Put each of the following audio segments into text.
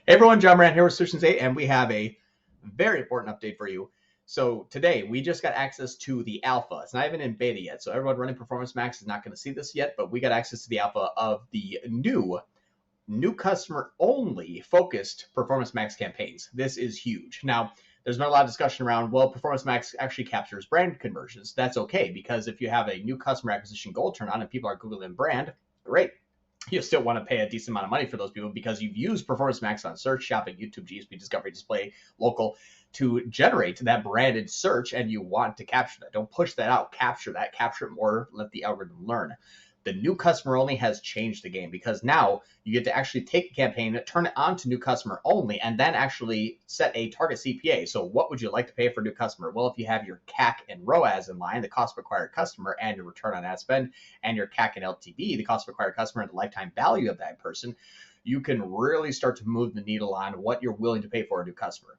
Hey everyone, John Moran here with Solutions 8, and we have a very important update for you. So today, we just got access to the alpha. It's not even in beta yet, so everyone running Performance Max is not going to see this yet, but we got access to the alpha of the new customer only focused Performance Max campaigns. This is huge. Now, there's been a lot of discussion around, well, Performance Max actually captures brand conversions. That's okay, because if you have a new customer acquisition goal turned on and people are Googling brand, great. You still want to pay a decent amount of money for those people because you've used Performance Max on search, shopping, YouTube, GSP, discovery, display, local to generate that branded search, and you want to capture that. Don't push that out. Capture that. Capture it more. Let the algorithm learn. The new customer only has changed the game because now you get to actually take a campaign, turn it on to new customer only, and then actually set a target CPA. So what would you like to pay for a new customer? Well, if you have your CAC and ROAS in line, the cost per acquired customer, and your return on ad spend, and your CAC and LTV, the cost per acquired customer, and the lifetime value of that person, you can really start to move the needle on what you're willing to pay for a new customer.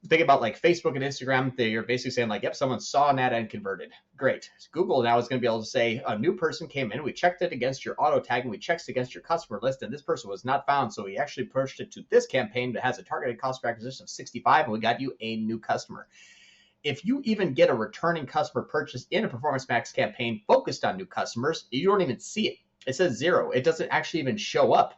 Think about like Facebook and Instagram. They're basically saying like, yep, someone saw an ad and converted. Great. Google now is going to be able to say a new person came in. We checked it against your auto tagging. We checked it against your customer list, and this person was not found. So we actually pushed it to this campaign that has a targeted cost per acquisition of 65, and we got you a new customer. If you even get a returning customer purchase in a Performance Max campaign focused on new customers, you don't even see it. It says 0. It doesn't actually even show up.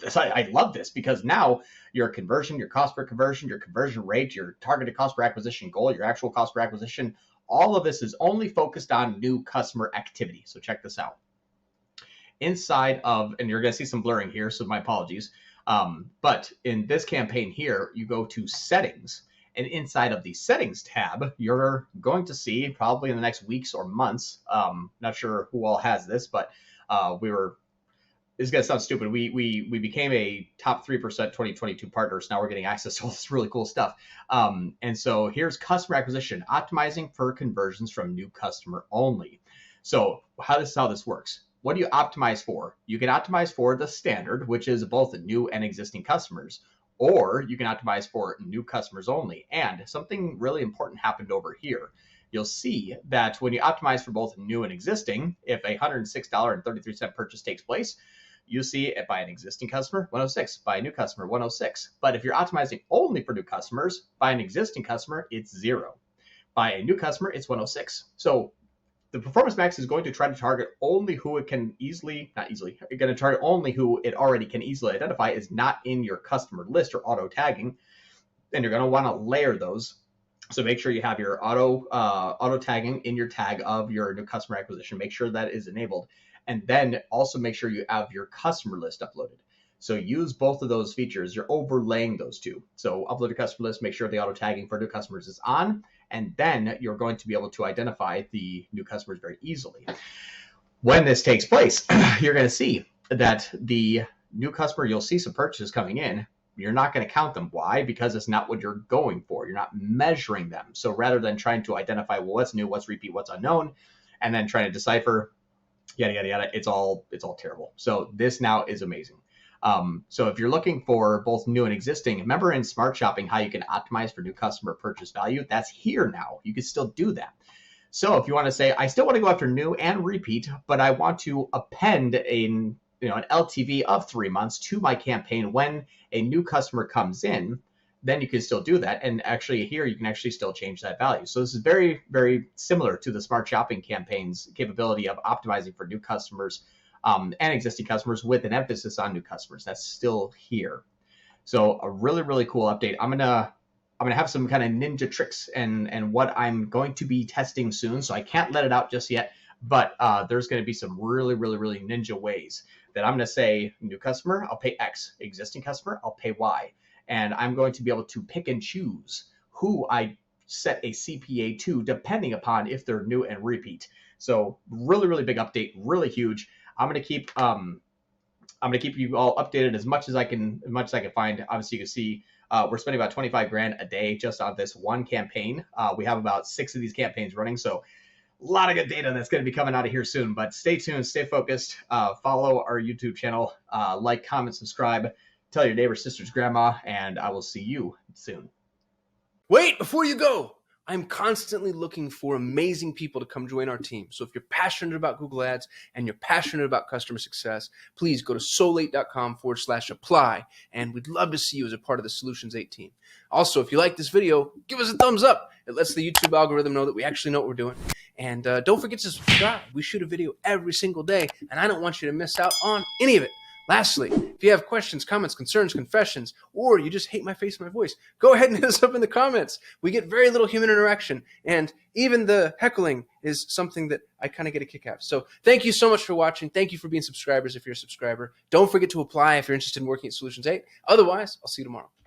So I love this because now your conversion, your cost per conversion, your conversion rate, your targeted cost per acquisition goal, your actual cost per acquisition, all of this is only focused on new customer activity. So check this out. Inside of, and you're going to see some blurring here, so my apologies. But in this campaign here, you go to settings, and inside of the settings tab, you're going to see probably in the next weeks or months, not sure who all has this, but this is going to sound stupid. We became a top 3% 2022 partner. So now we're getting access to all this really cool stuff. And so here's customer acquisition, optimizing for conversions from new customer only. So how this works. What do you optimize for? You can optimize for the standard, which is both new and existing customers, or you can optimize for new customers only. And something really important happened over here. You'll see that when you optimize for both new and existing, if a $106.33 purchase takes place, you see it by an existing customer, 106, by a new customer, 106. But if you're optimizing only for new customers, by an existing customer, it's 0. By a new customer, it's 106. So the Performance Max is going to try to target only who it can going to target only who it already can easily identify is not in your customer list or auto tagging. And you're going to want to layer those. So make sure you have your auto tagging in your tag of your new customer acquisition. Make sure that is enabled. And then also make sure you have your customer list uploaded. So use both of those features. You're overlaying those two. So upload your customer list, make sure the auto tagging for new customers is on, and then you're going to be able to identify the new customers very easily. When this takes place, you're going to see that the new customer, you'll see some purchases coming in. You're not going to count them. Why? Because it's not what you're going for. You're not measuring them. So rather than trying to identify, well, what's new, what's repeat, what's unknown, and then trying to decipher, yada, yada, yada, it's all terrible. So this now is amazing. So if you're looking for both new and existing, remember in Smart Shopping how you can optimize for new customer purchase value? That's here now. You can still do that. So if you want to say, I still want to go after new and repeat, but I want to append an LTV of 3 months to my campaign when a new customer comes in, then you can still do that. And actually here, you can actually still change that value. So this is very, very similar to the Smart Shopping campaign's capability of optimizing for new customers and existing customers with an emphasis on new customers. That's still here. So a really, really cool update. I'm gonna have some kind of ninja tricks and what I'm going to be testing soon. So I can't let it out just yet, but there's going to be some really, really, really ninja ways that I'm going to say new customer, I'll pay X, existing customer, I'll pay Y. And I'm going to be able to pick and choose who I set a CPA to, depending upon if they're new and repeat. So really, really big update, really huge. I'm going to keep you all updated as much as I can find. Obviously, you can see we're spending about 25 grand a day just on this one campaign. We have about 6 of these campaigns running, so a lot of good data that's going to be coming out of here soon. But stay tuned, stay focused, follow our YouTube channel, like, comment, subscribe. Tell your neighbors, sisters, grandma, and I will see you soon. Wait, before you go, I'm constantly looking for amazing people to come join our team. So if you're passionate about Google Ads and you're passionate about customer success, please go to solate.com/apply, and we'd love to see you as a part of the Solutions 8 team. Also, if you like this video, give us a thumbs up. It lets the YouTube algorithm know that we actually know what we're doing. And don't forget to subscribe. We shoot a video every single day, and I don't want you to miss out on any of it. Lastly, if you have questions, comments, concerns, confessions, or you just hate my face and my voice, go ahead and hit us up in the comments. We get very little human interaction, and even the heckling is something that I kind of get a kick out of. So thank you so much for watching. Thank you for being subscribers if you're a subscriber. Don't forget to apply if you're interested in working at Solutions 8. Otherwise, I'll see you tomorrow.